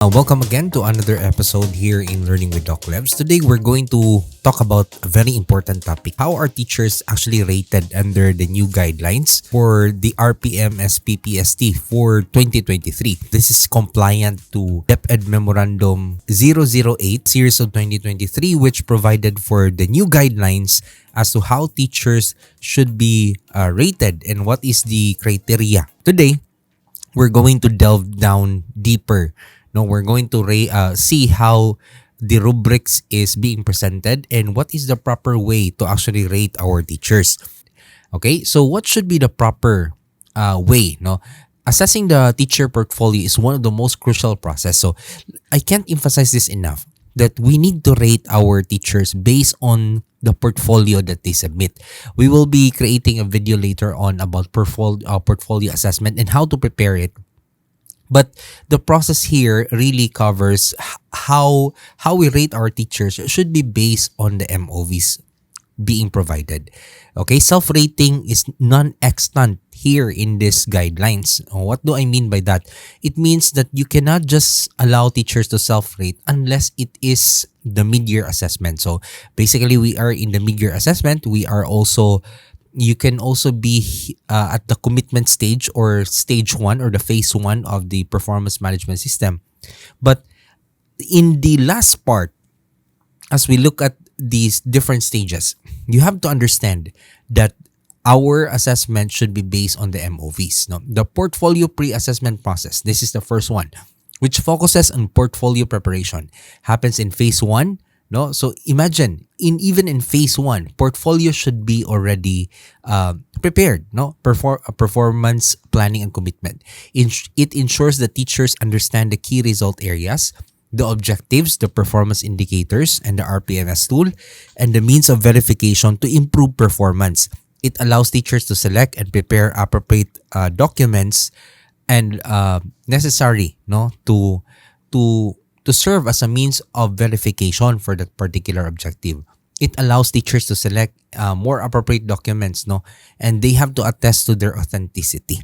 Welcome again to another episode here in Learning with Doc Labs. Today we're going to talk about a very important topic. How are teachers actually rated under the new guidelines for the RPMS PPST for 2023? This is compliant to DepEd Memorandum 008 series of 2023, which provided for the new guidelines as to how teachers should be rated and what is the criteria. Today, we're going to delve down deeper. No, we're going to see how the rubrics is being presented and what is the proper way to actually rate our teachers. Okay, so what should be the proper way? No, assessing the teacher portfolio is one of the most crucial process. So I can't emphasize this enough that we need to rate our teachers based on the portfolio that they submit. We will be creating a video later on about portfolio assessment and how to prepare it. But the process here really covers how we rate our teachers should be based on the MOVs being provided. Okay, self-rating is non-extant here in these guidelines. What do I mean by that? It means that you cannot just allow teachers to self-rate unless it is the mid-year assessment. So basically, we are in the mid-year assessment. You can also be at the commitment stage or stage 1 or the phase 1 of the performance management system. But in the last part, as we look at these different stages, you have to understand that our assessment should be based on the MOVs. No? The portfolio pre-assessment process, this is the first one, which focuses on portfolio preparation, happens in phase 1. No, so imagine even in phase 1, portfolio should be already prepared. No, performance planning and commitment. It ensures that teachers understand the key result areas, the objectives, the performance indicators, and the RPMS tool, and the means of verification to improve performance. It allows teachers to select and prepare appropriate documents and necessary, to serve as a means of verification for that particular objective. It allows teachers to select more appropriate documents, and they have to attest to their authenticity.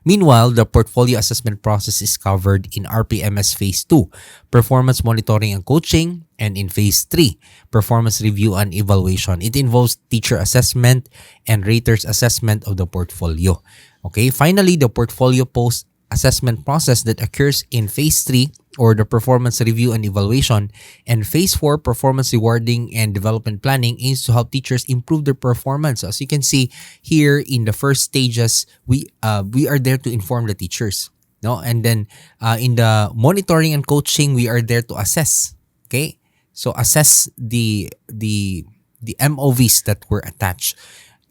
Meanwhile, the portfolio assessment process is covered in RPMS Phase 2, Performance Monitoring and Coaching, and in Phase 3, Performance Review and Evaluation. It involves teacher assessment and raters assessment of the portfolio. Okay, finally, the portfolio post-assessment process that occurs in Phase 3 or the performance review and evaluation, and phase 4, performance rewarding and development planning, aims to help teachers improve their performance. As you can see here in the first stages, we are there to inform the teachers, and then in the monitoring and coaching, we are there to assess. Okay, so assess the MOVs that were attached,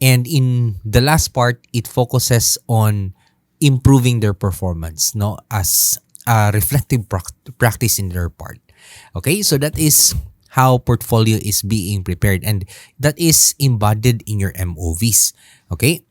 and in the last part, it focuses on improving their performance, as reflective practice in their part. Okay, so that is how portfolio is being prepared, and that is embodied in your MOVs. Okay,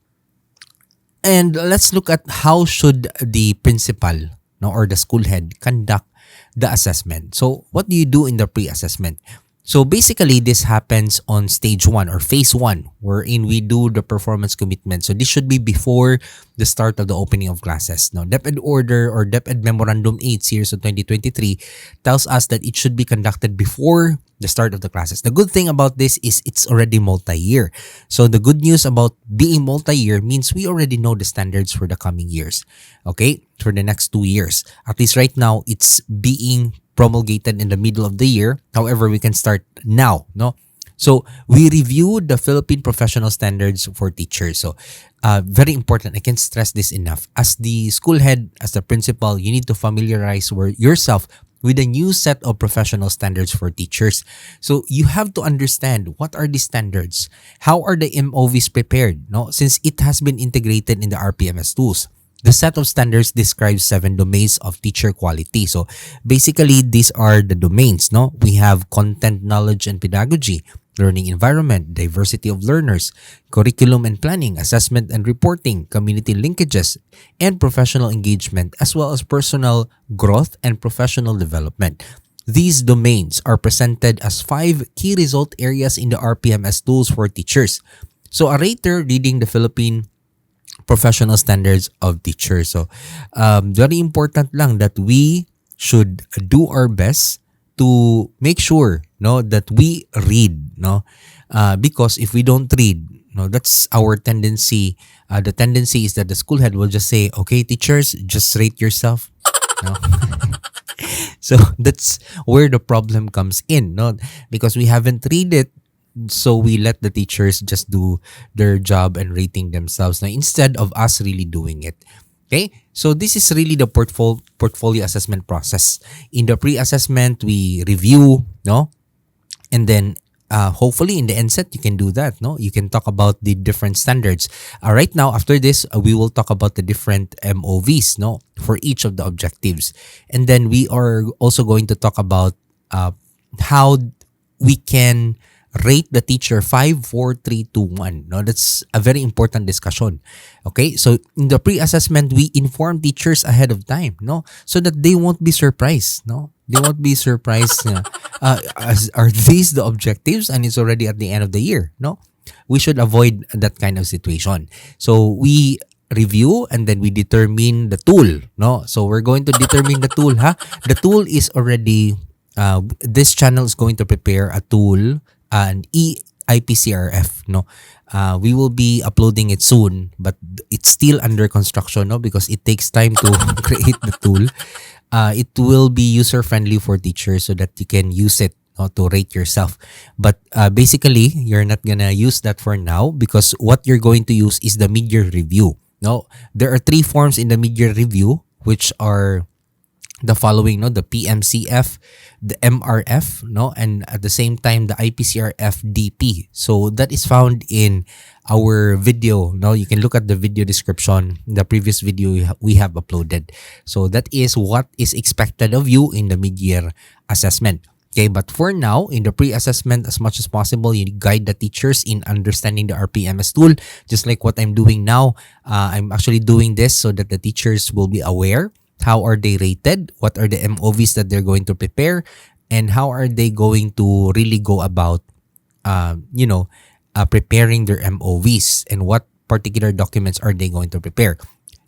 and let's look at how should the principal or the school head conduct the assessment. So what do you do in the pre-assessment? So basically, this happens on stage 1 or phase 1, wherein we do the performance commitment. So this should be before the start of the opening of classes. Now, DepEd Order or DepEd Memorandum 8 series of 2023 tells us that it should be conducted before the start of the classes. The good thing about this is it's already multi-year. So the good news about being multi-year means we already know the standards for the coming years. Okay, for the next 2 years. At least right now, it's being promulgated in the middle of the year. However, we can start now, So we reviewed the Philippine professional standards for teachers. So very important. I can't stress this enough. As the school head, as the principal, you need to familiarize yourself with a new set of professional standards for teachers. So you have to understand what are the standards, how are the MOVs prepared, since it has been integrated in the RPMS tools. The set of standards describes 7 domains of teacher quality. So basically, these are the domains. We have content, knowledge, and pedagogy, learning environment, diversity of learners, curriculum and planning, assessment and reporting, community linkages, and professional engagement, as well as personal growth and professional development. These domains are presented as 5 key result areas in the RPMS tools for teachers. So a rater reading the Philippine professional standards of teachers. So, very important lang that we should do our best to make sure that we read, because if we don't read, that's our tendency. The tendency is that the school head will just say, okay, teachers, just rate yourself. No? So that's where the problem comes in, because we haven't read it, so we let the teachers just do their job and rating themselves now instead of us really doing it. Okay, so this is really the portfolio assessment process. In the pre-assessment, we review, and then hopefully in the NSET you can do that. You can talk about the different standards. Right now, after this, we will talk about the different MOVs, for each of the objectives, and then we are also going to talk about how we can rate the teacher 5, 4, 3, 2, 1. That's a very important discussion. Okay, so in the pre-assessment, we inform teachers ahead of time, so that they won't be surprised. They won't be surprised. Are these the objectives and it's already at the end of the year? We should avoid that kind of situation. So we review and then we determine the tool. So we're going to determine the tool. The tool is already. This channel is going to prepare a tool, an IPCRF. We will be uploading it soon, but it's still under construction, because it takes time to create the tool. It will be user friendly for teachers so that you can use it to rate yourself. But basically, you're not gonna use that for now, because what you're going to use is the mid-year review. There are 3 forms in the mid-year review, which are the following, the PMCF, the MRF, and at the same time the IPCRF DP. So that is found in our video. You can look at the video description, the previous video we have uploaded. So that is what is expected of you in the mid-year assessment. Okay, but for now, in the pre-assessment, as much as possible, you guide the teachers in understanding the PRMS tool, just like what I'm doing now. I'm actually doing this so that the teachers will be aware. How are they rated? What are the MOVs that they're going to prepare? And how are they going to really go about, preparing their MOVs? And what particular documents are they going to prepare?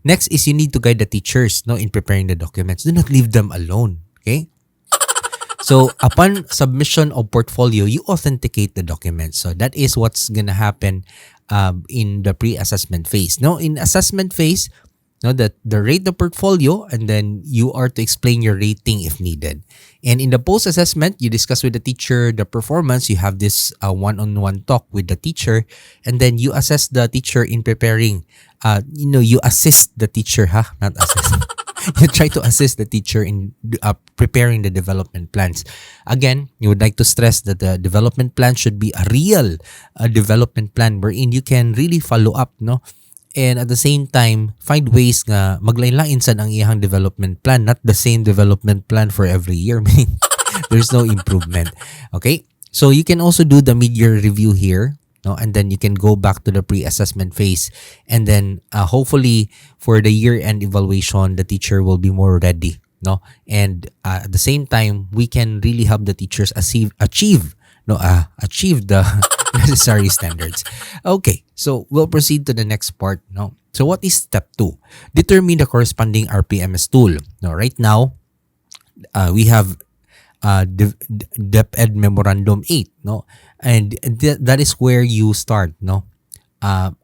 Next is you need to guide the teachers in preparing the documents. Do not leave them alone. Okay? So upon submission of portfolio, you authenticate the documents. So that is what's going to happen in the pre-assessment phase. In assessment phase, that the rate the portfolio, and then you are to explain your rating if needed. And in the post-assessment, you discuss with the teacher the performance. You have this one-on-one talk with the teacher, and then you assess the teacher in preparing. You assist the teacher, not assist. You try to assist the teacher in preparing the development plans. Again, you would like to stress that the development plan should be a real development plan wherein you can really follow up, and at the same time, find ways nga maglain-lain sa ang iyang development plan, not the same development plan for every year. There's no improvement. Okay? So you can also do the mid-year review here, and then you can go back to the pre-assessment phase, and then hopefully for the year-end evaluation, the teacher will be more ready. And at the same time, we can really help the teachers achieve the necessary standards. Okay, so we'll proceed to the next part. So what is step 2? Determine the corresponding RPMS tool. Right now, we have DepEd Memorandum 8. And that is where you start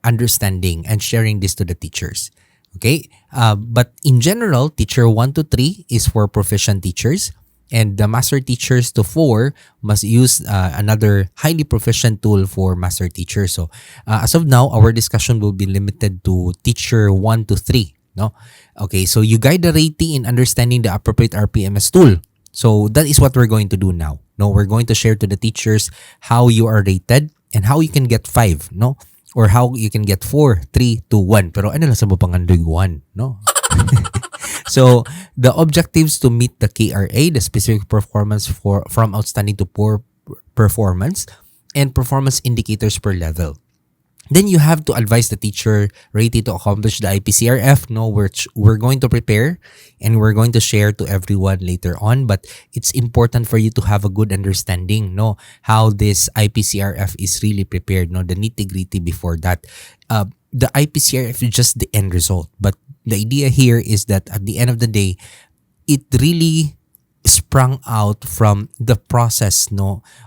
understanding and sharing this to the teachers. Okay, but in general, teacher 1 to 3 is for proficient teachers. And the master teachers to 4 must use another highly proficient tool for master teachers. So as of now, our discussion will be limited to teacher 1 to 3. Okay, so you guide the rating in understanding the appropriate RPMS tool. So that is what we're going to do now. We're going to share to the teachers how you are rated and how you can get 5, or how you can get 4, 3, 2, 1. Pero ano lang sa bupangandoy 1, So the objectives to meet the KRA, the specific performance from outstanding to poor performance, and performance indicators per level. Then you have to advise the teacher rated to accomplish the IPCRF, which we're going to prepare and we're going to share to everyone later on. But it's important for you to have a good understanding, how this IPCRF is really prepared, the nitty-gritty before that. The IPCRF is just the end result. But the idea here is that at the end of the day, it really sprung out from the process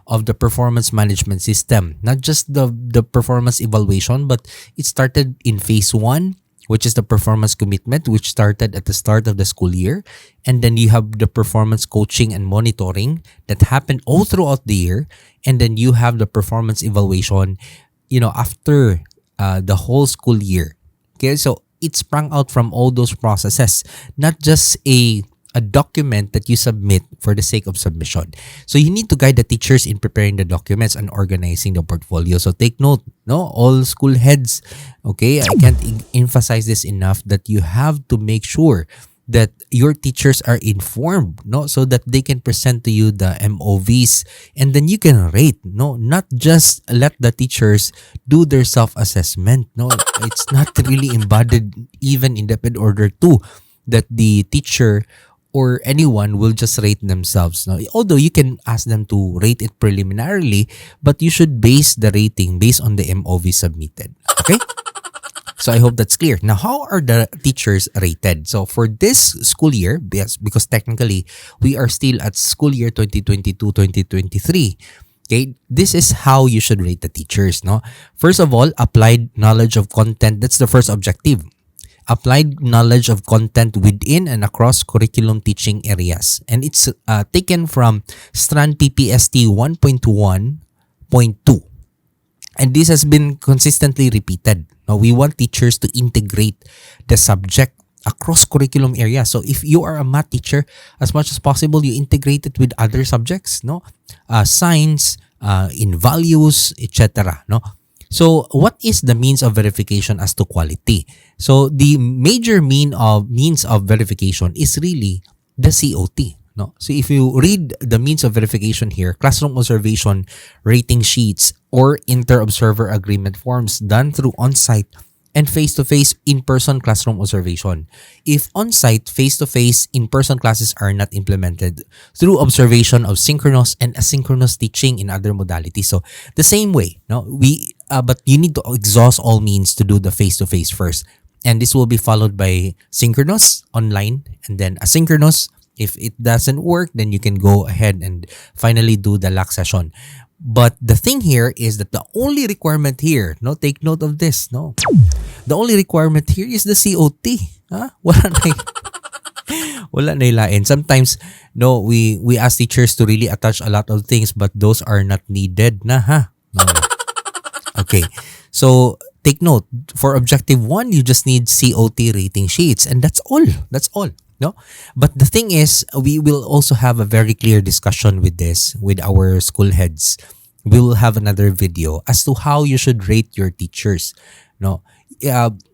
of the performance management system. Not just the performance evaluation, but it started in phase 1, which is the performance commitment, which started at the start of the school year. And then you have the performance coaching and monitoring that happened all throughout the year. And then you have the performance evaluation, after the whole school year. Okay, so it sprang out from all those processes, not just a document that you submit for the sake of submission. So you need to guide the teachers in preparing the documents and organizing the portfolio. So take note, all school heads, okay, I can't emphasize this enough, that you have to make sure that your teachers are informed, so that they can present to you the MOVs, and then you can rate, not just let the teachers do their self-assessment. It's not really embodied even in the PED Order 2 that the teacher or anyone will just rate themselves. Although you can ask them to rate it preliminarily, but you should base the rating based on the MOV submitted. Okay? So I hope that's clear. Now, how are the teachers rated? So for this school year, because technically we are still at school year 2022-2023, okay, this is how you should rate the teachers. First of all, applied knowledge of content. That's the first objective. Applied knowledge of content within and across curriculum teaching areas. And it's taken from Strand PPST 1.1.2. And this has been consistently repeated. Now, we want teachers to integrate the subject across curriculum areas. So if you are a math teacher, as much as possible, you integrate it with other subjects, science, in values, etc. So what is the means of verification as to quality? So the major means of verification is really the COT. So if you read the means of verification here, classroom observation, rating sheets, or inter-observer agreement forms done through on-site and face-to-face in-person classroom observation. If on-site, face-to-face, in-person classes are not implemented, through observation of synchronous and asynchronous teaching in other modalities. So the same way, but you need to exhaust all means to do the face-to-face first. And this will be followed by synchronous, online, and then asynchronous. If it doesn't work, then you can go ahead and finally do the LAC session. But the thing here is that the only requirement here, take note of this, the only requirement here is the COT. Wala na ilain. Sometimes, we ask teachers to really attach a lot of things, but those are not needed na, No. Okay. So, take note, for objective 1, you just need COT rating sheets, and that's all. That's all. But the thing is, we will also have a very clear discussion with this with our school heads. We will have another video as to how you should rate your teachers.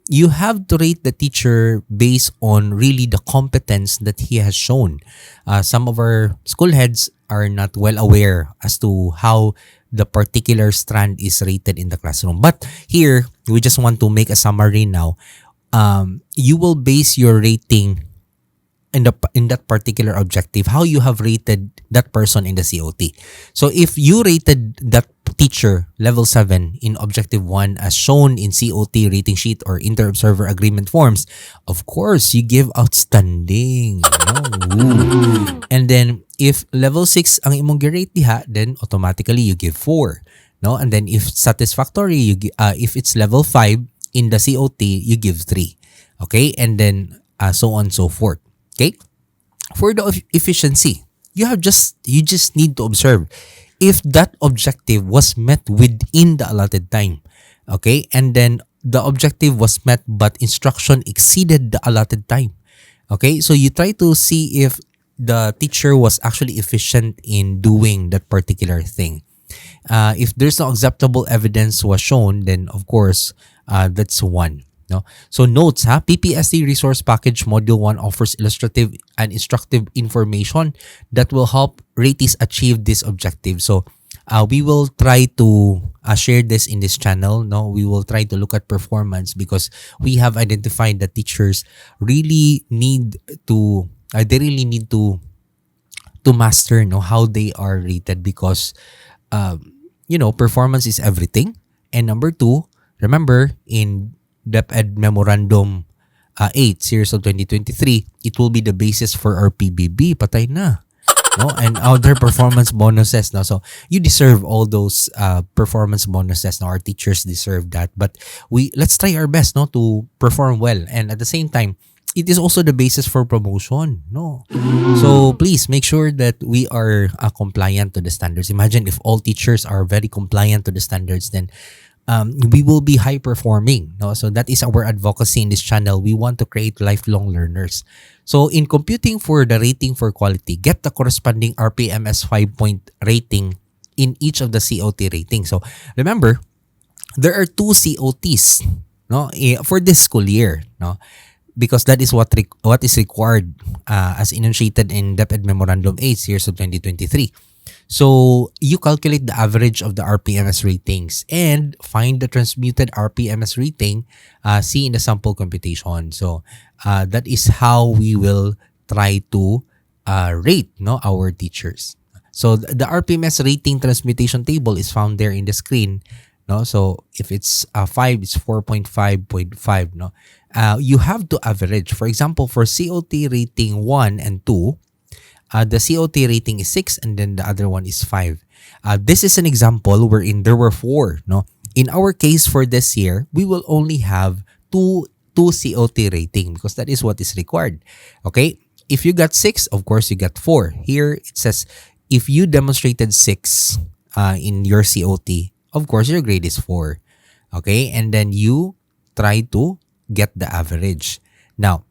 You have to rate the teacher based on really the competence that he has shown. Some of our school heads are not well aware as to how the particular strand is rated in the classroom. But here, we just want to make a summary now. You will base your rating in that particular objective, how you have rated that person in the COT. So if you rated that teacher level 7 in objective 1 as shown in COT rating sheet or inter-observer agreement forms, of course, you give outstanding. Ooh. And then if level 6 ang imong gi-rate diha, then automatically you give 4. And then if satisfactory, if it's level 5 in the COT, you give 3. Okay? And then so on and so forth. Okay? For the efficiency, you just need to observe if that objective was met within the allotted time. Okay? And then the objective was met but instruction exceeded the allotted time. Okay? So you try to see if the teacher was actually efficient in doing that particular thing. If there's no acceptable evidence was shown, then of course, that's 1. So notes, PPST Resource Package Module 1 offers illustrative and instructive information that will help ratees achieve this objective. So we will try to share this in this channel. We will try to look at performance because we have identified that teachers really need to master how they are rated because performance is everything. And number 2, remember in DepEd Memorandum 8, Series of 2023, it will be the basis for our PBB. Patay na. no, and other performance bonuses, no. So you deserve all those performance bonuses, no. Our teachers deserve that, but let's try our best, no, to perform well, and at the same time, it is also the basis for promotion, no. So please make sure that we are compliant to the standards. Imagine if all teachers are very compliant to the standards, then we will be high performing, no. So that is our advocacy in this channel. We want to create lifelong learners. So in computing for the rating for quality, get the corresponding RPMS 5-point rating in each of the COT ratings. So remember, there are 2 COTs, no, for this school year, no, because that is what is required as enunciated in DepEd Memorandum 8 years of 2023. So you calculate the average of the RPMS ratings and find the transmuted RPMS rating, see in the sample computation. So that is how we will try to rate, no, our teachers. So the RPMS rating transmutation table is found there in the screen, no. So if it's 5, it's 4.5.5, no. You have to average. For example, for COT rating 1 and 2, the COT rating is 6 and then the other one is 5. This is an example wherein there were 4, no. In our case for this year, we will only have two COT rating because that is what is required. Okay? If you got 6, of course you got 4. Here it says if you demonstrated 6 in your COT, of course your grade is 4. Okay? And then you try to get the average. Now,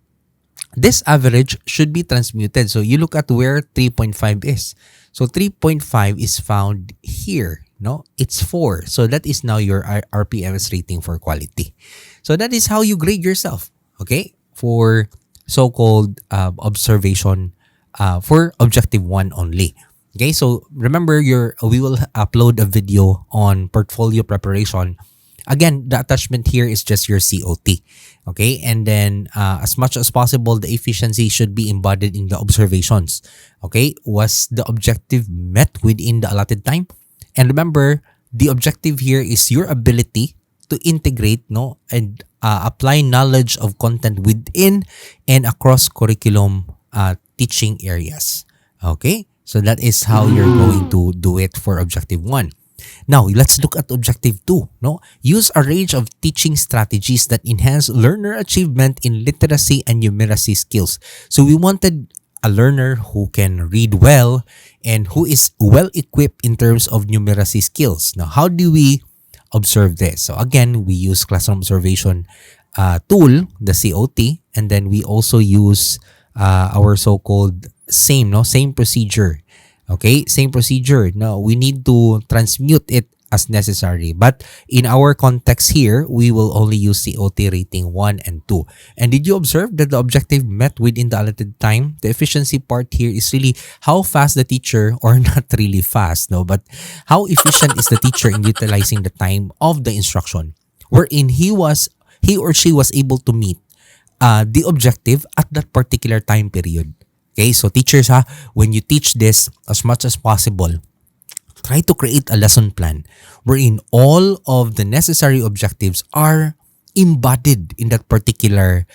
this average should be transmuted. So you look at where 3.5 is. So 3.5 is found here, no? It's 4. So that is now your RPMS rating for quality. So that is how you grade yourself, okay? For so-called observation for objective 1 only. Okay, so remember we will upload a video on portfolio preparation. Again, the attachment here is just your COT. Okay, and then as much as possible, the efficiency should be embodied in the observations. Okay, was the objective met within the allotted time? And remember, the objective here is your ability to integrate, no, and apply knowledge of content within and across curriculum teaching areas. Okay, so that is how you're going to do it for objective 1. Now, let's look at objective 2. No? Use a range of teaching strategies that enhance learner achievement in literacy and numeracy skills. So we wanted a learner who can read well and who is well equipped in terms of numeracy skills. Now, how do we observe this? So again, we use classroom observation tool, the COT, and then we also use our so-called same procedure. Okay, same procedure. No, we need to transmute it as necessary. But in our context here, we will only use COT rating 1 and 2. And did you observe that the objective met within the allotted time? The efficiency part here is really how fast the teacher, or not really fast, no, but how efficient is the teacher in utilizing the time of the instruction, wherein he or she was able to meet the objective at that particular time period. Okay, so teachers, when you teach this, as much as possible, try to create a lesson plan wherein all of the necessary objectives are embodied in that particular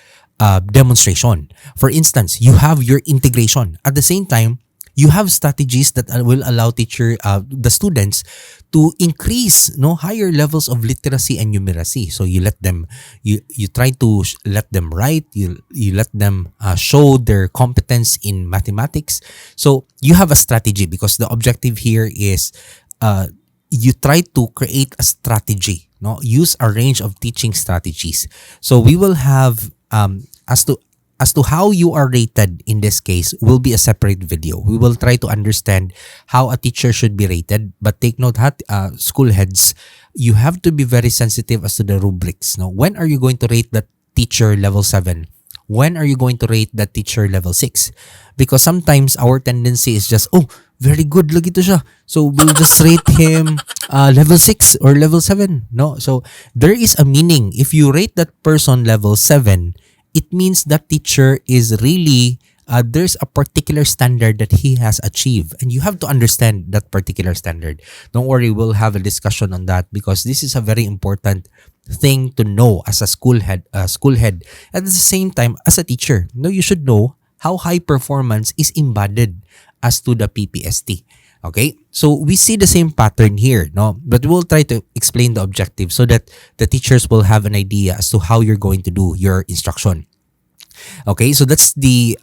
demonstration. For instance, you have your integration. At the same time, you have strategies that will allow the students to increase higher levels of literacy and numeracy. So you let them, you try to let them write, you let them show their competence in mathematics. So you have a strategy because the objective here is you try to create a strategy, use a range of teaching strategies. So we will have as to how you are rated in this case will be a separate video. We will try to understand how a teacher should be rated. But take note, school heads, you have to be very sensitive as to the rubrics. When are you going to rate that teacher level 7? When are you going to rate that teacher level 6? Because sometimes our tendency is just, oh, very good, lagi to siya. So we'll just rate him level 6 or level 7. No, so there is a meaning. If you rate that person level 7, it means that teacher is really, there's a particular standard that he has achieved. And you have to understand that particular standard. Don't worry, we'll have a discussion on that because this is a very important thing to know as a school head. At the same time, as a teacher, you should know how high performance is embodied as to the PPST. Okay, so we see the same pattern here, no? But we'll try to explain the objective so that the teachers will have an idea as to how you're going to do your instruction. Okay, so that's the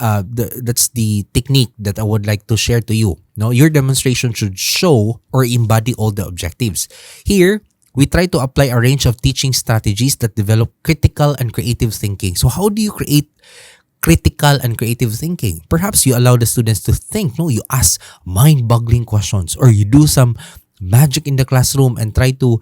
technique that I would like to share to you. No, your demonstration should show or embody all the objectives. Here, we try to apply a range of teaching strategies that develop critical and creative thinking. So how do you create critical and creative thinking? Perhaps you allow the students to think. No, you ask mind-boggling questions, or you do some magic in the classroom and try to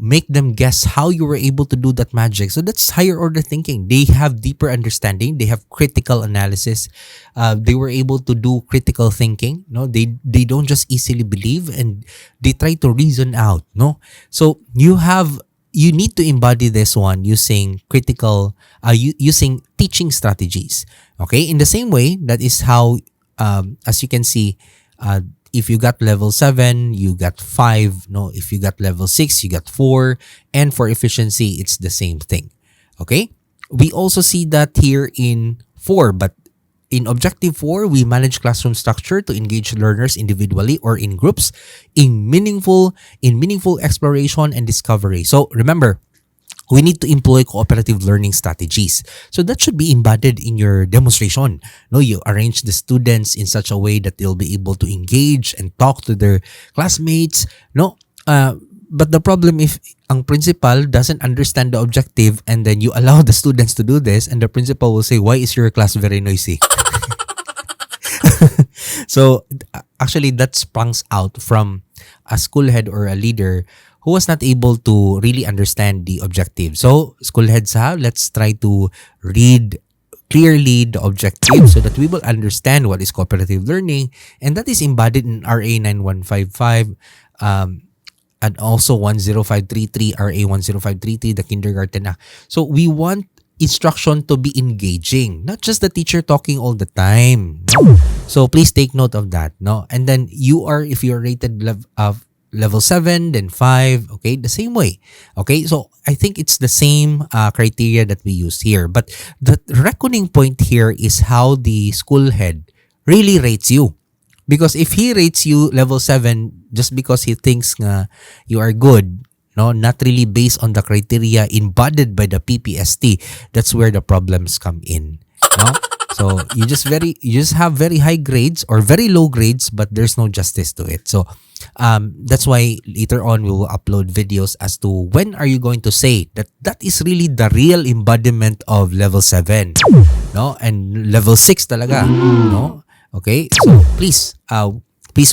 make them guess how you were able to do that magic. So that's higher order thinking. They have deeper understanding. They have critical analysis. They were able to do critical thinking. No, they don't just easily believe, and they try to reason out. No, so you need to embody this one using using teaching strategies. Okay, in the same way, that is how, as you can see, if you got level 7, you got 5. No, if you got level 6, you got 4. And for efficiency, it's the same thing. Okay? We also see that here in 4, but in objective 4, we manage classroom structure to engage learners individually or in groups in meaningful exploration and discovery. So remember, we need to employ cooperative learning strategies. So that should be embedded in your demonstration. No, you arrange the students in such a way that they'll be able to engage and talk to their classmates. No, but the problem if ang principal doesn't understand the objective and then you allow the students to do this, and the principal will say, "Why is your class very noisy?" So actually, that springs out from a school head or a leader who was not able to really understand the objective. So, school heads, let's try to read clearly the objective so that we will understand what is cooperative learning, and that is embodied in RA 9155 and also 10533, RA 10533, the Kindergarten Act. So, we want instruction to be engaging, not just the teacher talking all the time. No? So, please take note of that. No, and then if you're rated level 7, then 5, okay, the same way. Okay, so I think it's the same criteria that we use here. But the reckoning point here is how the school head really rates you. Because if he rates you level 7 just because he thinks you are good, no, not really based on the criteria embodied by the PPST, that's where the problems come in. No? So you just have very high grades or very low grades, but there's no justice to it. So that's why later on we will upload videos as to when are you going to say that is really the real embodiment of level 7, no, and level 6 talaga, no. Okay, so please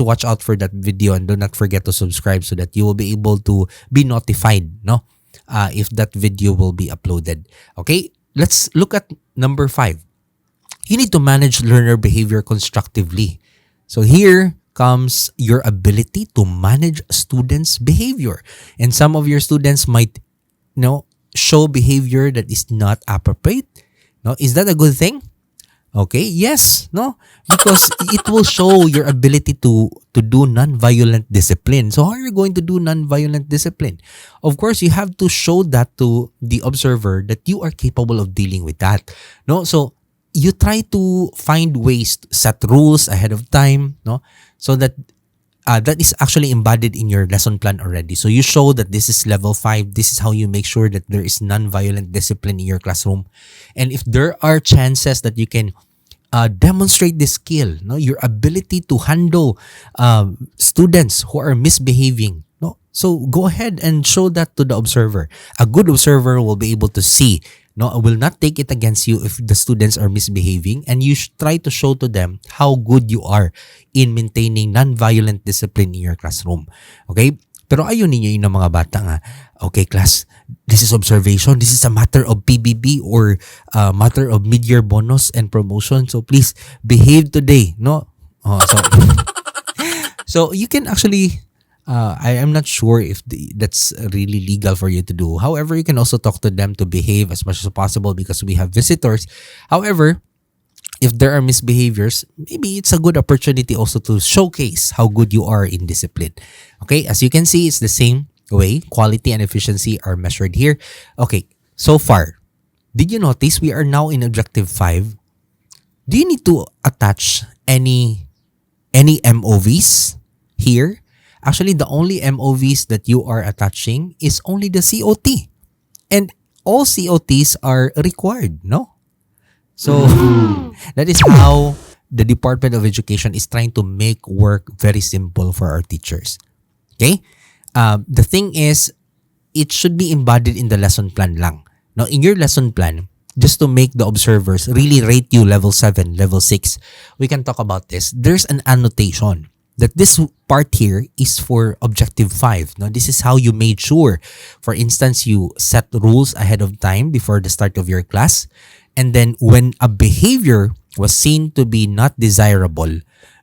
watch out for that video, and do not forget to subscribe so that you will be able to be notified, no, if that video will be uploaded. Okay, let's look at number 5. You need to manage learner behavior constructively. So here comes your ability to manage students' behavior. And some of your students might, show behavior that is not appropriate. No, is that a good thing? Okay, yes, no, because it will show your ability to do non-violent discipline. So how are you going to do non-violent discipline? Of course, you have to show that to the observer that you are capable of dealing with that. No, so you try to find ways to set rules ahead of time, no, so that that is actually embodied in your lesson plan already. So you show that this is level 5. This is how you make sure that there is non-violent discipline in your classroom. And if there are chances that you can demonstrate this skill, no, your ability to handle students who are misbehaving, no, so go ahead and show that to the observer. A good observer will be able to see, no, I will not take it against you if the students are misbehaving, and you try to show to them how good you are in maintaining non-violent discipline in your classroom. Okay? Pero ayun ninyo yung mga bata nga, okay class, this is observation, this is a matter of PBB or matter of mid-year bonus and promotion, so please behave today, no? So you can actually, I am not sure if that's really legal for you to do. However, you can also talk to them to behave as much as possible because we have visitors. However, if there are misbehaviors, maybe it's a good opportunity also to showcase how good you are in discipline. Okay, as you can see, it's the same way. Quality and efficiency are measured here. Okay, so far, did you notice we are now in objective 5? Do you need to attach any MOVs here. Actually, the only MOVs that you are attaching is only the COT. And all COTs are required, no? So that is how the Department of Education is trying to make work very simple for our teachers. Okay? The thing is, it should be embodied in the lesson plan lang. Now, in your lesson plan, just to make the observers really rate you level 7, level 6, we can talk about this. There's an annotation that this part here is for objective 5. Now, this is how you made sure. For instance, you set rules ahead of time before the start of your class. And then when a behavior was seen to be not desirable,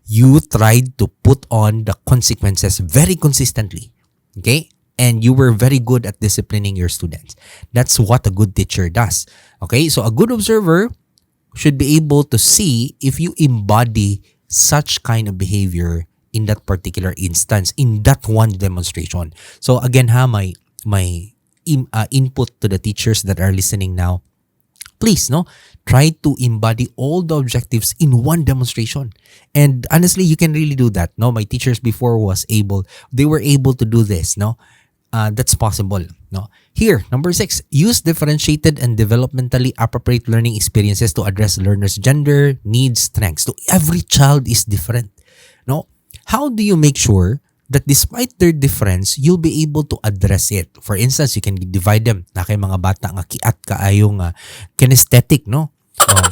you tried to put on the consequences very consistently. Okay? And you were very good at disciplining your students. That's what a good teacher does. Okay? So a good observer should be able to see if you embody such kind of behavior in that particular instance, in that one demonstration. So again, my input to the teachers that are listening now, please, try to embody all the objectives in one demonstration. And honestly, you can really do that. My teachers before they were able to do this. That's possible. Here, number 6, use differentiated and developmentally appropriate learning experiences to address learners' gender, needs, strengths. So every child is different. How do you make sure that despite their difference, you'll be able to address it? For instance, you can divide them. Na kay mga bata nga kiat kaayong kinesthetic, no?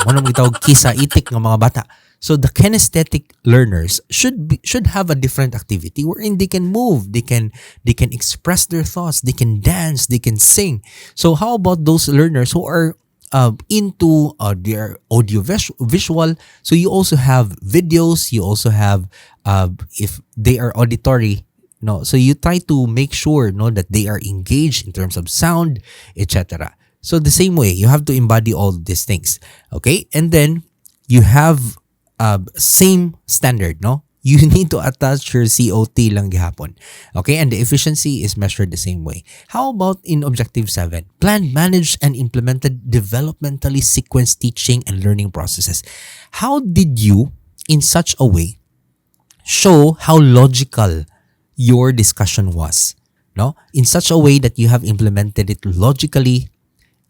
Ano mo gitawag kisa itik ng mga bata. So the kinesthetic learners should have a different activity wherein they can move, they can express their thoughts, they can dance, they can sing. So how about those learners who are into their audio visual? So you also have videos, you also have if they are auditory, so you try to make sure that they are engaged in terms of sound, etc. So the same way, you have to embody all these things. Okay? And then you have same standard, you need to attach your COT lang gihapon. Okay? And the efficiency is measured the same way. How about in Objective 7? Plan, manage, and implemented developmentally sequenced teaching and learning processes. How did you, in such a way, show how logical your discussion was? In such a way that you have implemented it logically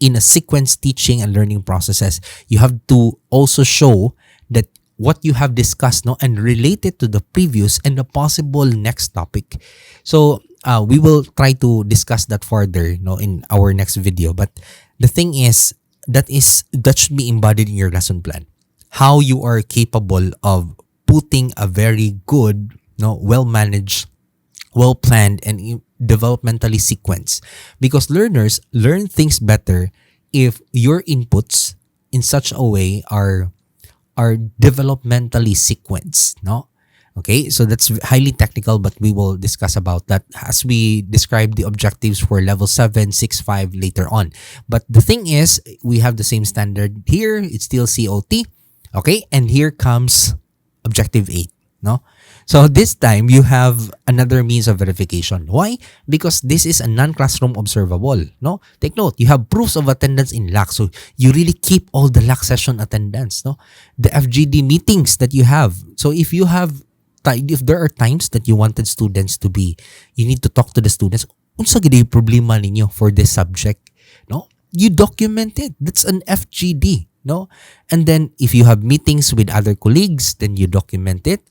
in a sequenced teaching and learning processes. You have to also show that what you have discussed and relate it to the previous and the possible next topic. So we will try to discuss that further in our next video. But the thing is that should be embodied in your lesson plan. How you are capable of putting a very good, well-managed, well-planned, and developmentally sequenced. Because learners learn things better if your inputs in such a way are developmentally sequenced, Okay, so that's highly technical, but we will discuss about that as we describe the objectives for level 7, 6, 5 later on. But the thing is, we have the same standard here. It's still COT. Okay, and here comes Objective 8, So this time, you have another means of verification. Why? Because this is a non-classroom observable, Take note, you have proofs of attendance in LAC. So you really keep all the LAC session attendance, The FGD meetings that you have. So if there are times that you wanted students to be, you need to talk to the students. Unsa gid yung problema ninyo for this subject, You document it. That's an FGD, And then if you have meetings with other colleagues, then you document it.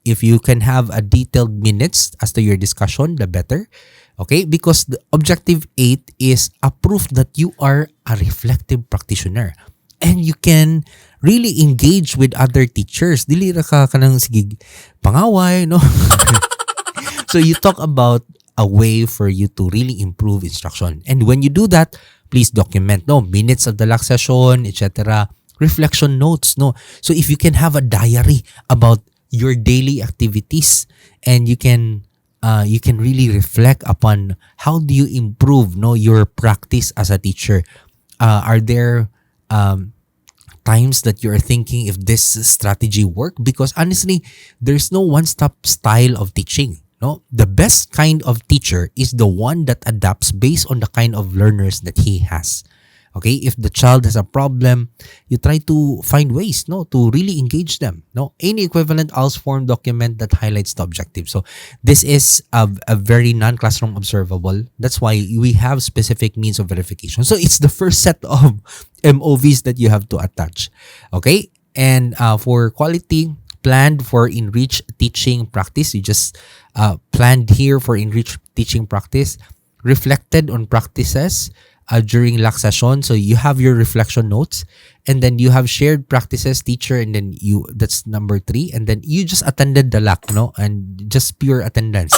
If you can have a detailed minutes as to your discussion, the better. Okay? Because the Objective 8 is a proof that you are a reflective practitioner. And you can really engage with other teachers. Dili ra ka kanang sige pangaway, So you talk about a way for you to really improve instruction. And when you do that, please document, minutes of the LAC session, etc. Reflection notes, So if you can have a diary about your daily activities, and you can really reflect upon how do you improve your practice as a teacher. Are there times that you're thinking if this strategy work? Because honestly, there's no one-stop style of teaching. The best kind of teacher is the one that adapts based on the kind of learners that he has. Okay, if the child has a problem, you try to find ways, no, to really engage them. No, any equivalent else form document that highlights the objective. So this is a very non-classroom observable. That's why we have specific means of verification. So it's the first set of MOVs that you have to attach. Okay, and for quality, planned for enriched teaching practice. You just planned here for enriched teaching practice, reflected on practices during LAC session. So you have your reflection notes, and then you have shared practices, teacher, and then that's number 3. And then you just attended the LAC, no? And just pure attendance.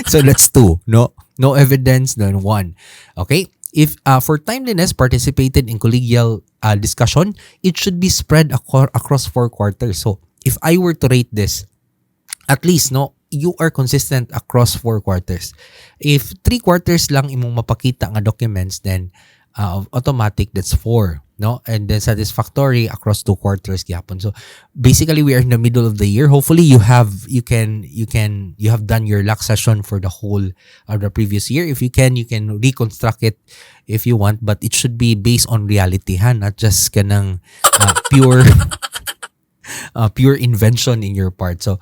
So that's 2, no? No evidence, then 1. Okay? If for timeliness, participated in collegial discussion, it should be spread across 4 quarters. So if I were to rate this, at least, no, you are consistent across 4 quarters. If 3 quarters lang imong mapakita nga documents, then automatic, that's 4, no? And then satisfactory across 2 quarters gyapon. So basically, we are in the middle of the year. Hopefully, you have done your LAC session for the whole of the previous year. If you can reconstruct it if you want, but it should be based on reality, ha? Not just kanang pure pure invention in your part. So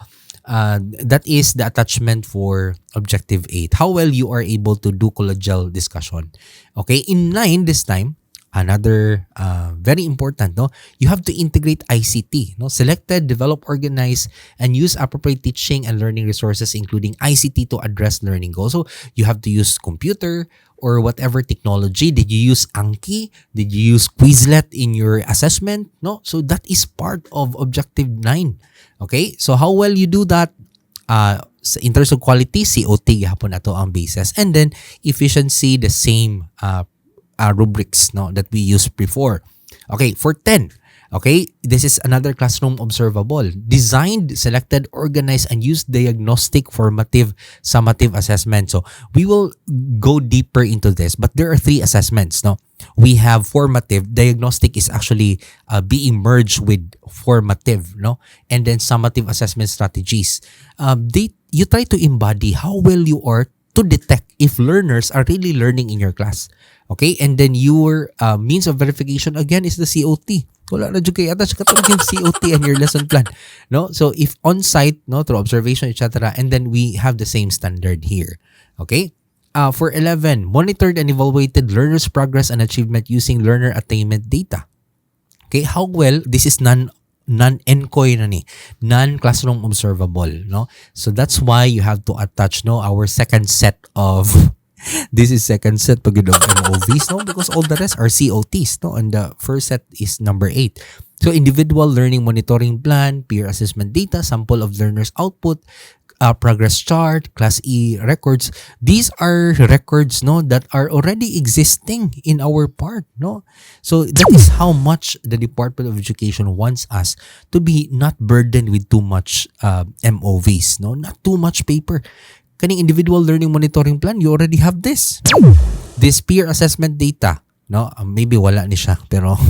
that is the attachment for objective 8. How well you are able to do collegial discussion. Okay, in 9 this time, another very important, no, you have to integrate ICT, no, selected, develop, organize, and use appropriate teaching and learning resources, including ICT, to address learning goals. So you have to use computer or whatever technology. Did you use Anki? Did you use Quizlet in your assessment? No, so that is part of objective 9. Okay, so how well you do that, in terms of quality, COT gihapon ato ang basis, and then efficiency, the same rubrics, no, that we used before. Okay, for 10, okay, this is another classroom observable. Designed, selected, organized, and used diagnostic, formative, summative assessment. So we will go deeper into this, but there are 3 assessments, no. We have formative. Diagnostic is actually being merged with formative, no, and then summative assessment strategies. You try to embody how well you are to detect if learners are really learning in your class. Okay, and then your means of verification again is the COT. Wala na jud kay attach katong yung COT and your lesson plan, no. So if on site, no, through observation, etc., and then we have the same standard here. Okay. For 11, monitored and evaluated learners' progress and achievement using learner attainment data. Okay, how well, this is non-NQESH na ni, non-classroom observable, no? So that's why you have to attach, no, our second set of this is second set pag of MOVs, no, because all the rest are COTs, no, and the first set is number 8. So individual learning monitoring plan, peer assessment data, sample of learners' output, progress chart, Class E records. These are records, no, that are already existing in our part, no. So that is how much the Department of Education wants us to be not burdened with too much MOVs, no, not too much paper. Kaning individual learning monitoring plan, you already have this. This peer assessment data, no, maybe wala ni siya, pero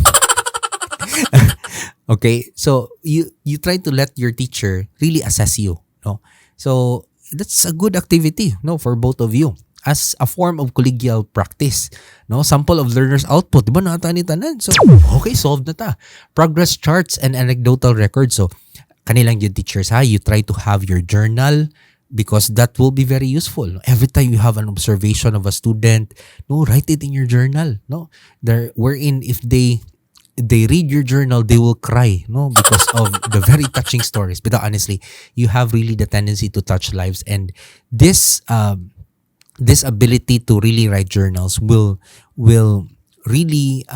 okay. So you try to let your teacher really assess you, no. So that's a good activity, no, for both of you as a form of collegial practice, no. Sample of learners' output, diba nata ni tanan? So okay, solved na ta. Progress charts and anecdotal records. So kanilang yung teachers, ha, you try to have your journal, because that will be very useful. Every time you have an observation of a student, no, write it in your journal, no. There, wherein if they read your journal, they will cry, no, because of the very touching stories. But honestly, you have really the tendency to touch lives, and this ability to really write journals will really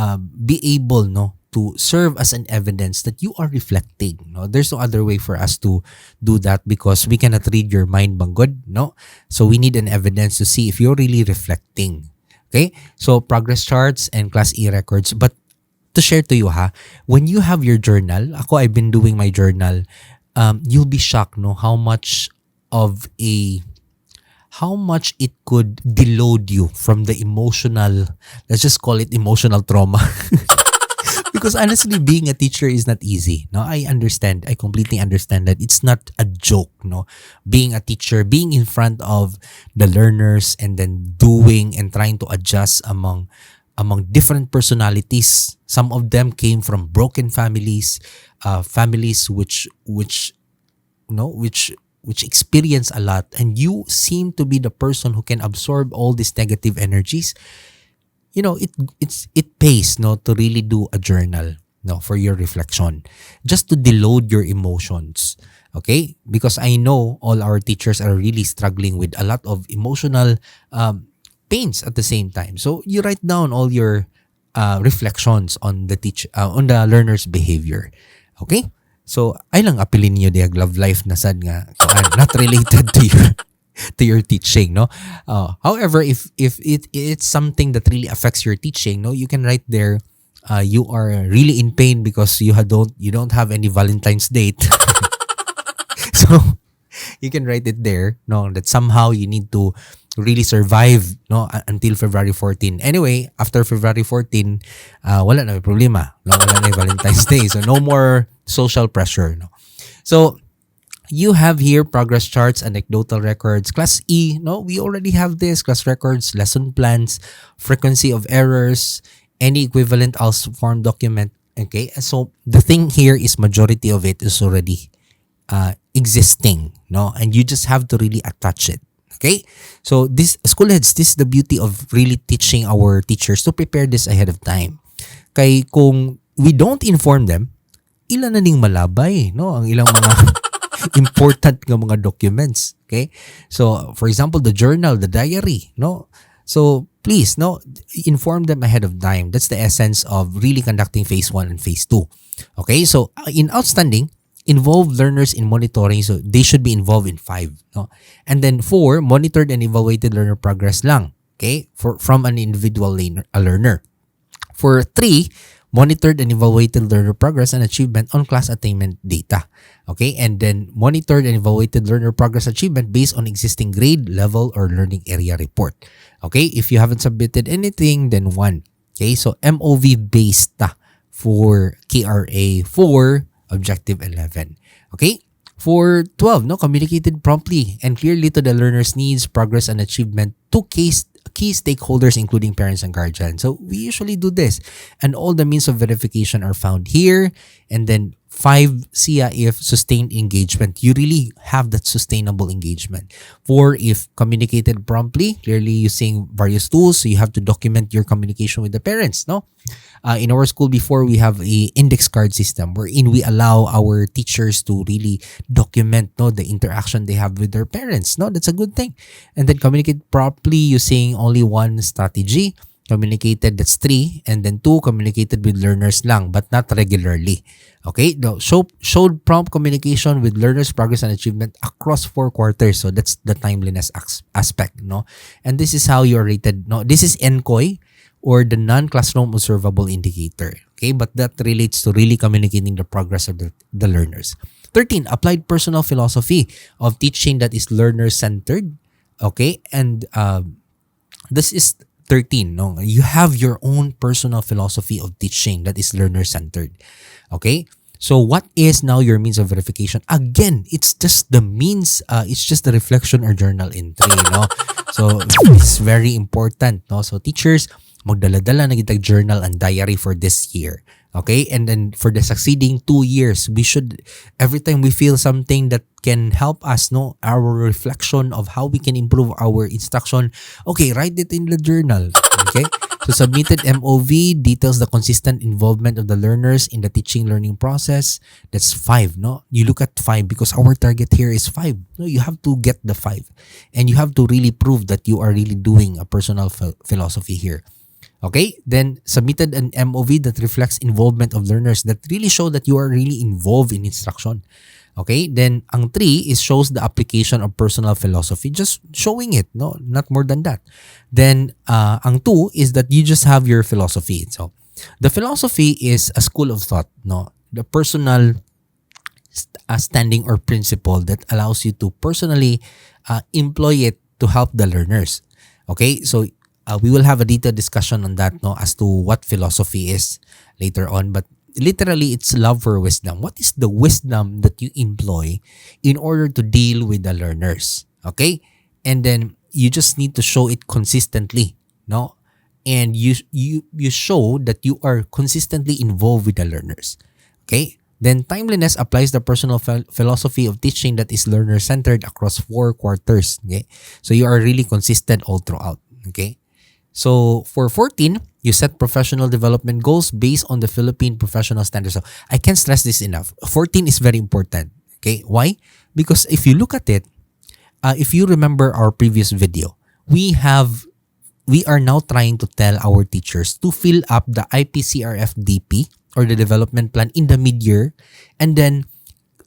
be able, no, to serve as an evidence that you are reflecting, no. There's no other way for us to do that, because we cannot read your mind banggod, no. So we need an evidence to see if you're really reflecting. Okay, so progress charts and Class E records. But to share to you, ha, when you have your journal, I've been doing my journal, you'll be shocked, no, how much it could deload you from the emotional, let's just call it emotional trauma. Because honestly, being a teacher is not easy, no. I completely understand that it's not a joke, no. Being a teacher, being in front of the learners, and then doing and trying to adjust among among different personalities. Some of them came from broken families, families which experience a lot, and you seem to be the person who can absorb all these negative energies. It pays to really do a journal for your reflection, just to deload your emotions. Okay, because I know all our teachers are really struggling with a lot of emotional pains at the same time. So you write down all your reflections on the learner's behavior. Okay, so ay lang apilin niyo diag love life na sad nga not related to your teaching, no. However, if it's something that really affects your teaching, you can write there, you are really in pain because you don't have any Valentine's date. So you can write it there, that somehow you need to really survive until February 14. Anyway, after February 14, wala na may problema, wala na yung Valentine's Day, so no more social pressure, So you have here progress charts, anecdotal records. Class E, we already have this. Class records, lesson plans, frequency of errors, any equivalent else form document. Okay, so the thing here is majority of it is already existing, and you just have to really attach it. Okay, so this school heads, this is the beauty of really teaching our teachers to prepare this ahead of time. Kay kung we don't inform them, ilan na ning malabay, ang ilang mga important nga mga documents. Okay, so for example, the journal, the diary, so please, inform them ahead of time. That's the essence of really conducting phase 1 and phase 2. Okay, so in outstanding, involve learners in monitoring, so they should be involved in 5, and then 4, monitored and evaluated learner progress lang, okay, from an individual learner. For 3, monitored and evaluated learner progress and achievement on class attainment data, okay, and then monitored and evaluated learner progress achievement based on existing grade, level, or learning area report. Okay, if you haven't submitted anything, then 1. Okay, so MOV based for KRA 4 Objective 11. Okay? For 12, communicated promptly and clearly to the learner's needs, progress, and achievement to key stakeholders, including parents and guardians. So we usually do this. And all the means of verification are found here. And then 5, if sustained engagement. You really have that sustainable engagement. 4, if communicated promptly, clearly using various tools. So you have to document your communication with the parents, in our school before, we have a index card system wherein we allow our teachers to really document the interaction they have with their parents. That's a good thing. And then communicate properly using only 1 strategy. Communicated, that's 3. And then 2, communicated with learners lang, but not regularly. Okay? Showed prompt communication with learners' progress and achievement across 4 quarters. So that's the timeliness aspect. And this is how you're rated. This is NQESH, or the non-classroom observable indicator. Okay? But that relates to really communicating the progress of the learners. 13, applied personal philosophy of teaching that is learner-centered. Okay? And this is 13. You have your own personal philosophy of teaching that is learner-centered. Okay? So what is now your means of verification? Again, it's just the means, it's just the reflection or journal entry, So it's very important, So teachers, magdala-dala na kitag journal and diary for this year. Okay? And then for the succeeding 2 years, we should, every time we feel something that can help us, our reflection of how we can improve our instruction, okay, write it in the journal. Okay? So submitted MOV details the consistent involvement of the learners in the teaching learning process. That's 5, You look at 5 because our target here is 5. You have to get the 5. And you have to really prove that you are really doing a personal philosophy here. Okay, then submitted an MOV that reflects involvement of learners, that really show that you are really involved in instruction. Okay, then ang 3 is shows the application of personal philosophy, just showing it, not more than that. Then ang 2 is that you just have your philosophy. So the philosophy is a school of thought, the personal standing or principle that allows you to personally employ it to help the learners. Okay, so we will have a detailed discussion on that, as to what philosophy is later on. But literally, it's love for wisdom. What is the wisdom that you employ in order to deal with the learners? Okay? And then you just need to show it consistently, and you show that you are consistently involved with the learners. Okay? Then timeliness applies the personal philosophy of teaching that is learner-centered across 4 quarters. Okay? So you are really consistent all throughout. Okay? So for 14, you set professional development goals based on the Philippine professional standards. So I can't stress this enough. 14 is very important. Okay? Why? Because if you look at it, if you remember our previous video, we are now trying to tell our teachers to fill up the IPCRFDP or the development plan in the mid-year. And then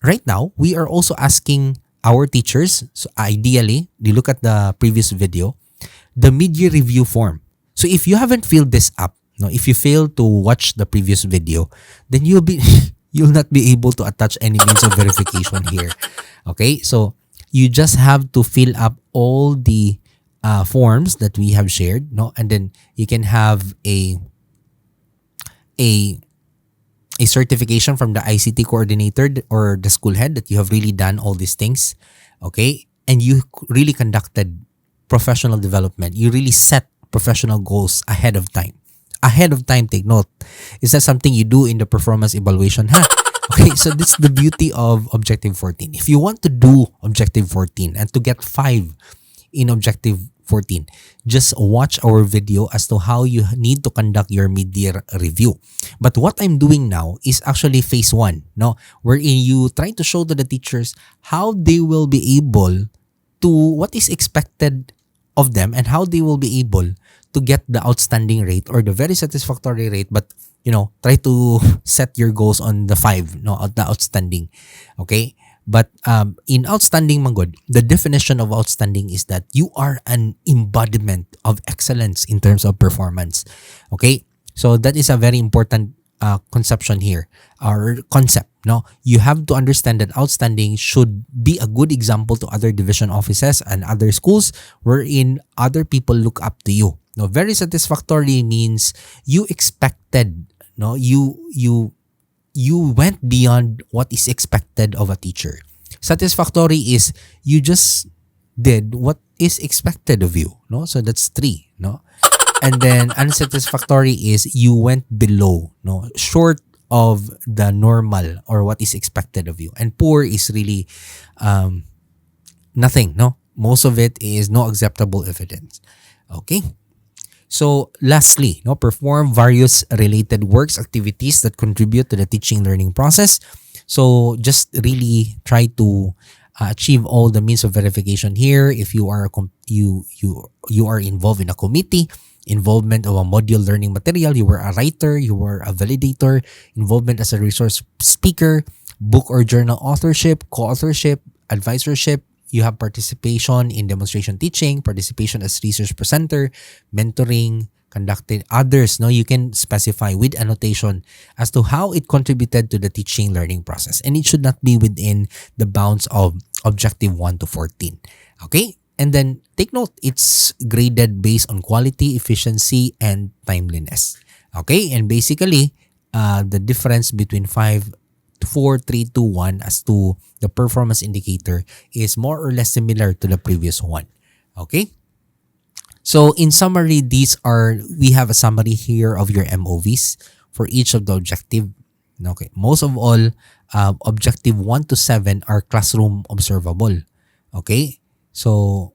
right now, we are also asking our teachers, so ideally, you look at the previous video, the mid-year review form. So if you haven't filled this up, no, if you fail to watch the previous video, then you'll not be able to attach any means of verification here. Okay, so you just have to fill up all the forms that we have shared, no, and then you can have a certification from the ICT coordinator or the school head that you have really done all these things, okay, and you really conducted professional development. You really set professional goals ahead of time. Ahead of time, take note. Is that something you do in the performance evaluation? Huh? Okay, so this is the beauty of Objective 14. If you want to do Objective 14 and to get 5 in Objective 14, just watch our video as to how you need to conduct your mid-year review. But what I'm doing now is actually phase 1, no, wherein you try to show to the teachers how they will be able to, what is expected of them, and how they will be able to get the outstanding rate or the very satisfactory rate, but try to set your goals on the 5, no, the outstanding. Okay? But in outstanding, Manggod, the definition of outstanding is that you are an embodiment of excellence in terms of performance. Okay? So that is a very important conception here, or concept. No, you have to understand that outstanding should be a good example to other division offices and other schools wherein other people look up to you. No, very satisfactory means you expected. No, you went beyond what is expected of a teacher. Satisfactory is you just did what is expected of you. No, so that's 3. No, and then unsatisfactory is you went below. No, short of the normal or what is expected of you. And poor is really nothing. No, most of it is no acceptable evidence. Okay. So lastly, no, perform various related works, activities that contribute to the teaching learning process. So just really try to achieve all the means of verification here. If you are you are involved in a committee, involvement of a module learning material, you were a writer, you were a validator, involvement as a resource speaker, book or journal authorship, co-authorship, advisorship, you have participation in demonstration teaching, participation as research presenter, mentoring, conducted others. No, you can specify with annotation as to how it contributed to the teaching learning process, and it should not be within the bounds of Objective 1 to 14. Okay? And then take note, it's graded based on quality, efficiency, and timeliness. Okay? And basically, the difference between 5, 4, 3, 2, 1 as to the performance indicator is more or less similar to the previous one. Okay? So in summary, we have a summary here of your MOVs for each of the objective. Okay. Most of all, Objective 1 to 7 are classroom observable. Okay? So,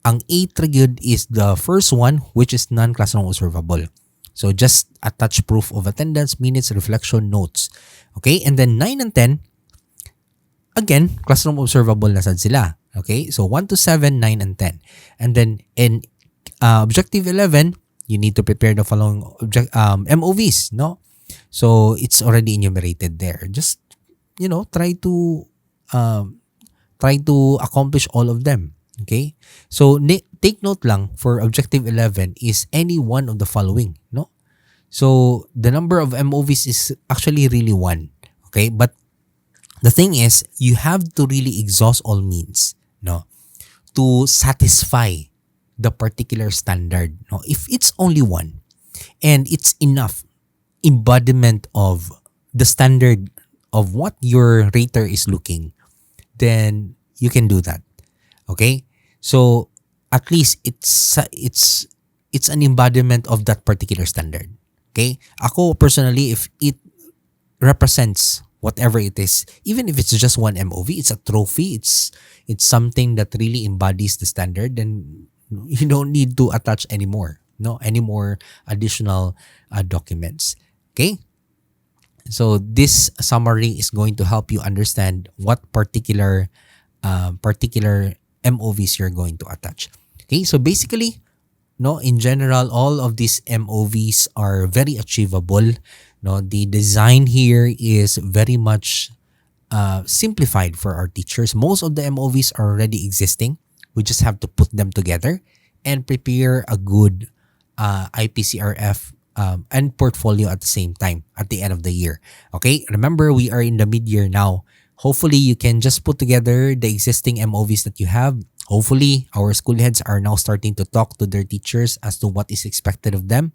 ang A triggered is the first one, which is non-classroom observable. So, just attach proof of attendance, minutes, reflection, notes. Okay? And then 9 and 10, again, classroom observable na sad sila. Okay? So, 1 to 7, 9 and 10. And then in Objective 11, you need to prepare the following MOVs, no? So, it's already enumerated there. Just, try to accomplish all of them. Okay? So, take note lang for Objective 11 is any one of the following, no? So, the number of MOVs is actually really 1. Okay? But the thing is, you have to really exhaust all means, no? To satisfy the particular standard, no? If it's only 1 and it's enough embodiment of the standard of what your rater is looking, then you can do that. Okay? So at least it's it's an embodiment of that particular standard. Okay? Ako personally, if it represents whatever it is, even if it's just one MOV, it's a trophy, it's something that really embodies the standard, then you don't need to attach anymore, any more additional documents. Okay? So this summary is going to help you understand what particular MOVs you're going to attach. Okay, so basically, in general, all of these MOVs are very achievable. The design here is very much simplified for our teachers. Most of the MOVs are already existing. We just have to put them together and prepare a good IPCRF and portfolio at the same time at the end of the year. Okay, remember, we are in the mid-year now. Hopefully, you can just put together the existing MOVs that you have. Hopefully, our school heads are now starting to talk to their teachers as to what is expected of them.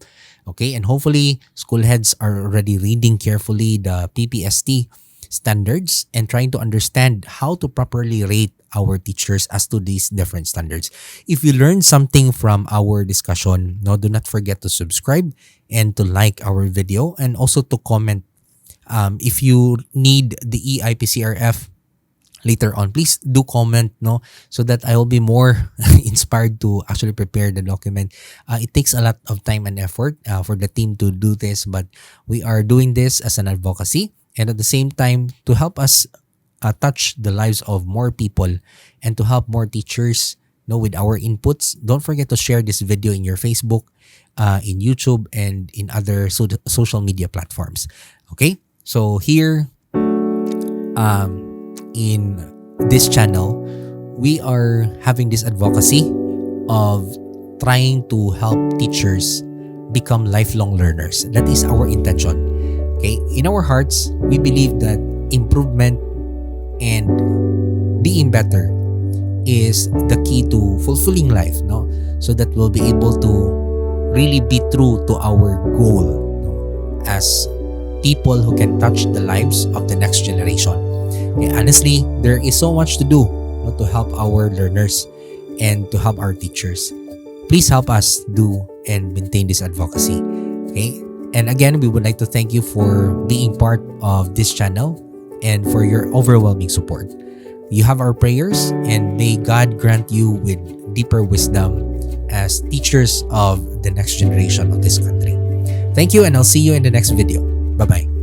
Okay, and hopefully, school heads are already reading carefully the PPST standards and trying to understand how to properly rate our teachers as to these different standards. If you learned something from our discussion, do not forget to subscribe and to like our video, and also to comment. If you need the EIPCRF later on, please do comment, so that I will be more inspired to actually prepare the document. It takes a lot of time and effort for the team to do this, but we are doing this as an advocacy, and at the same time to help us touch the lives of more people and to help more teachers with our inputs. Don't forget to share this video in your Facebook, in YouTube, and in other social media platforms. Okay, so here in this channel, we are having this advocacy of trying to help teachers become lifelong learners. That is our intention. Okay, in our hearts, we believe that improvement and being better is the key to fulfilling life, so that we'll be able to really be true to our goal, as people who can touch the lives of the next generation. Okay, honestly, there is so much to do, to help our learners and to help our teachers. Please help us do and maintain this advocacy. Okay, and again, we would like to thank you for being part of this channel and for your overwhelming support. You have our prayers, and may God grant you with deeper wisdom as teachers of the next generation of this country. Thank you, and I'll see you in the next video. Bye-bye.